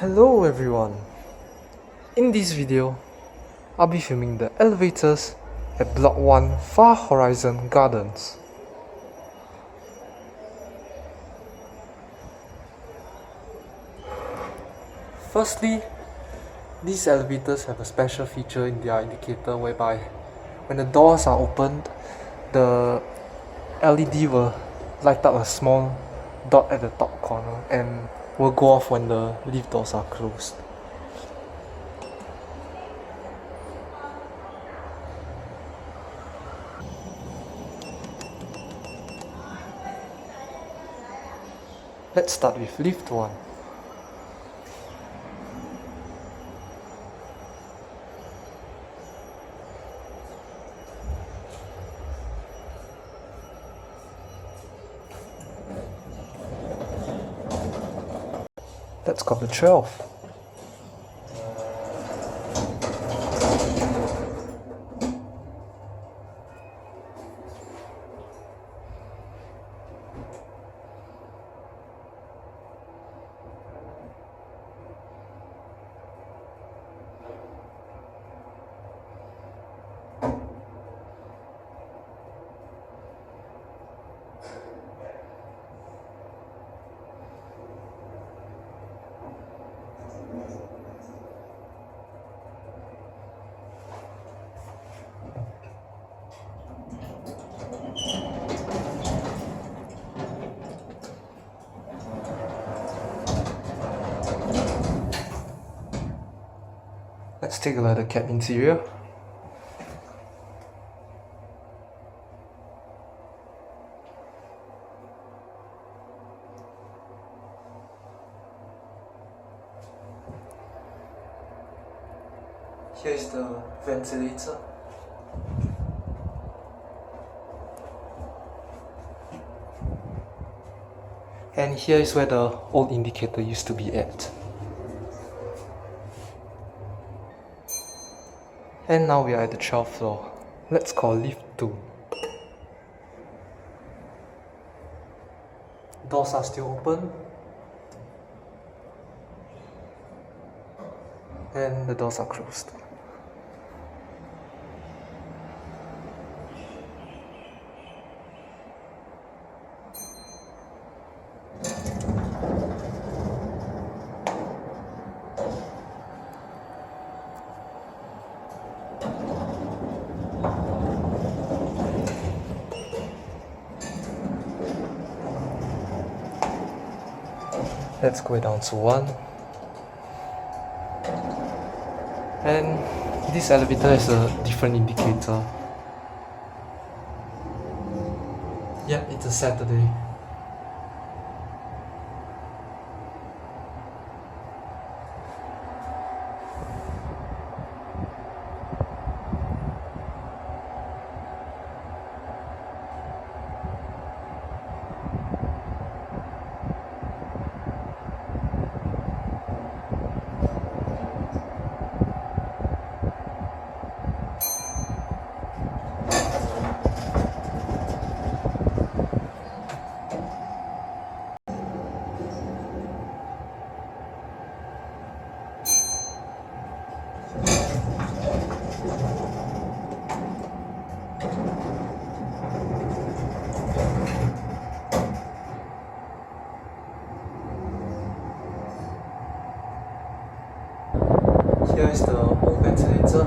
Hello everyone! In this video, I'll be filming the elevators at Block 1 Far Horizon Gardens. Firstly, these elevators have a special feature in their indicator whereby when the doors are opened, the LED will light up a small dot at the top corner and will go off when the lift doors are closed. Let's start with lift 1. Let's go to 12. Let's take a look at the cab interior. Here is the ventilator. And here is where the old indicator used to be at. And now we are at the 12th floor. Let's call lift 2. Doors are still open. And the doors are closed. Let's go down to 1. And this elevator has a different indicator. Yeah, it's a Saturday. Here is the old ventilator,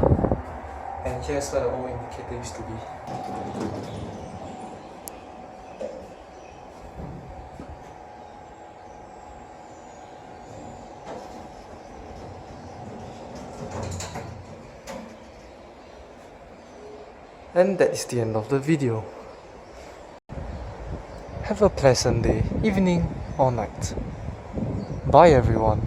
and here's where the old indicator used to be. And that is the end of the video. Have a pleasant day, evening or night. Bye everyone.